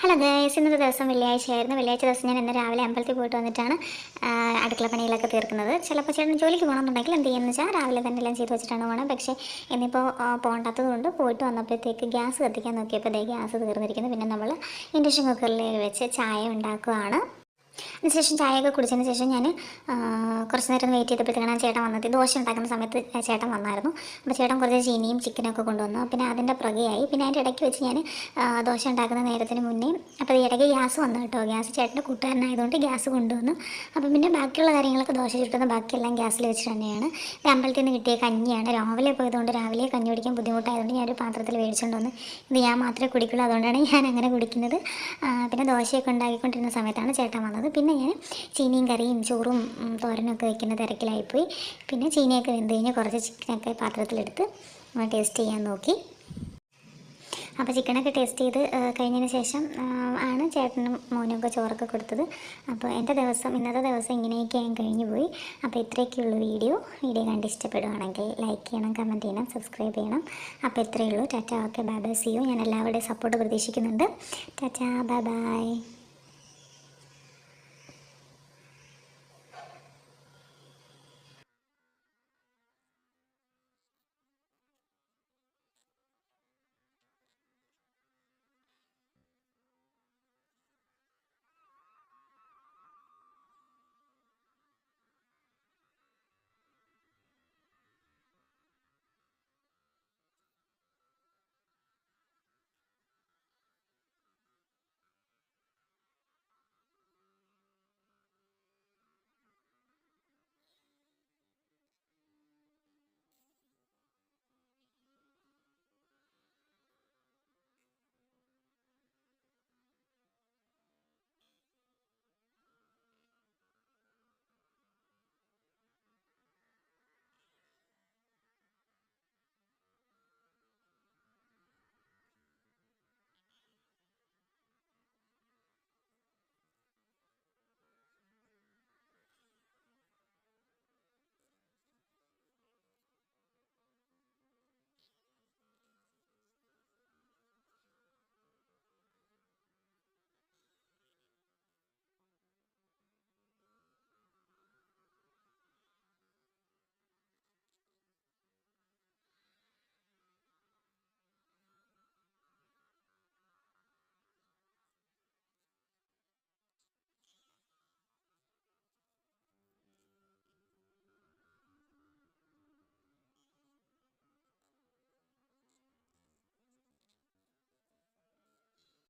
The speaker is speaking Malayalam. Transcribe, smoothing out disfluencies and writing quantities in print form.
ഹലോ ഗൈസ്, ഇന്നത്തെ ദിവസം വെള്ളിയാഴ്ചയായിരുന്നു. വെള്ളിയാഴ്ച ദിവസം ഞാൻ ഇന്ന് രാവിലെ അമ്പലത്തിൽ പോയിട്ട് വന്നിട്ടാണ് അടുക്കള പണികളൊക്കെ തീർക്കുന്നത്. ചിലപ്പോൾ ചേട്ടൻ ജോലിക്ക് പോകണമെന്നുണ്ടെങ്കിൽ എന്ത് ചെയ്യുമെന്ന് വെച്ചാൽ രാവിലെ തന്നെ എല്ലാം ചെയ്ത് വെച്ചിട്ടാണ് പോകണം. പക്ഷേ ഇന്നിപ്പോൾ പോകണ്ടാത്തത് കൊണ്ട് പോയിട്ട് വന്നപ്പോഴത്തേക്ക് ഗ്യാസ് കത്തിക്കാൻ നോക്കിയപ്പോൾ ഗ്യാസ് തീർന്നിരിക്കുന്നു. പിന്നെ നമ്മൾ ഇൻഡക്ഷൻ കുക്കറിൽ വെച്ച് ചായ ഉണ്ടാക്കുകയാണ്. അതിനുശേഷം ചായയൊക്കെ കുടിച്ചതിന് ശേഷം ഞാൻ കുറച്ച് നേരം വെയിറ്റ് ചെയ്തപ്പോഴത്തേക്കാണ് ചേട്ടൻ വന്നത്. ദോശ ഉണ്ടാക്കുന്ന സമയത്ത് ചേട്ടൻ വന്നായിരുന്നു. അപ്പോൾ ചേട്ടൻ കുറച്ച് ചീനിയും ചിക്കനൊക്കെ കൊണ്ടുവന്നു. പിന്നെ അതിൻ്റെ പുറകെയായി. പിന്നെ അതിൻ്റെ ഇടയ്ക്ക് വെച്ച് ഞാൻ ദോശ ഉണ്ടാക്കുന്ന നേരത്തിന് മുന്നേ അപ്പോൾ ഈ ഇടയ്ക്ക് ഗ്യാസ് വന്നു കേട്ടോ. ഗ്യാസ് ചേട്ടൻ്റെ കൂട്ടുകാരനായതുകൊണ്ട് ഗ്യാസ് കൊണ്ടുവന്നു. അപ്പോൾ പിന്നെ ബാക്കിയുള്ള കാര്യങ്ങളൊക്കെ ദോശ ചുട്ടുന്ന ബാക്കിയെല്ലാം ഗ്യാസിൽ വെച്ചിട്ട് തന്നെയാണ്. അമ്പലത്തിൽ നിന്ന് കിട്ടിയ കഞ്ഞിയാണ്. രാവിലെ പോയതുകൊണ്ട് രാവിലെ കഞ്ഞി കുടിക്കാൻ ബുദ്ധിമുട്ടായതുകൊണ്ട് ഞാനൊരു പാത്രത്തിൽ മേടിച്ചുകൊണ്ട് വന്ന് ഇത് ഞാൻ മാത്രമേ കുടിക്കുള്ളൂ. അതുകൊണ്ടാണ് ഞാൻ അങ്ങനെ കുടിക്കുന്നത്. പിന്നെ ദോശയൊക്കെ ഉണ്ടാക്കിക്കൊണ്ടിരുന്ന സമയത്താണ് ചേട്ടൻ വന്നത്. പിന്നെ ഞാൻ ചീനിയും കറിയും ചോറും തോരനൊക്കെ വയ്ക്കുന്ന തിരക്കിലായിപ്പോയി. പിന്നെ ചീനിയൊക്കെ വെന്ത് കഴിഞ്ഞ് കുറച്ച് ചിക്കനൊക്കെ പാത്രത്തിലെടുത്ത് ടേസ്റ്റ് ചെയ്യാൻ നോക്കി. അപ്പോൾ ചിക്കനൊക്കെ ടേസ്റ്റ് ചെയ്ത് കഴിഞ്ഞതിന് ശേഷം ആണ് ചേട്ടനും മോനൊക്കെ ചോറൊക്കെ കൊടുത്തത്. അപ്പോൾ എൻ്റെ ഇന്നത്തെ ദിവസം ഇങ്ങനെയൊക്കെ ഞാൻ കഴിഞ്ഞു പോയി. അപ്പോൾ ഇത്രയൊക്കെയുള്ളൂ വീഡിയോ കണ്ട് ഇഷ്ടപ്പെടുകയാണെങ്കിൽ ലൈക്ക് ചെയ്യണം, കമൻറ്റ് ചെയ്യണം, സബ്സ്ക്രൈബ് ചെയ്യണം. അപ്പോൾ ഇത്രയേ ഉള്ളൂ. Tata, okay, bye bye, see you. ഞാൻ എല്ലാവരുടെയും സപ്പോർട്ട് പ്രതീക്ഷിക്കുന്നുണ്ട്. Tata, bye by.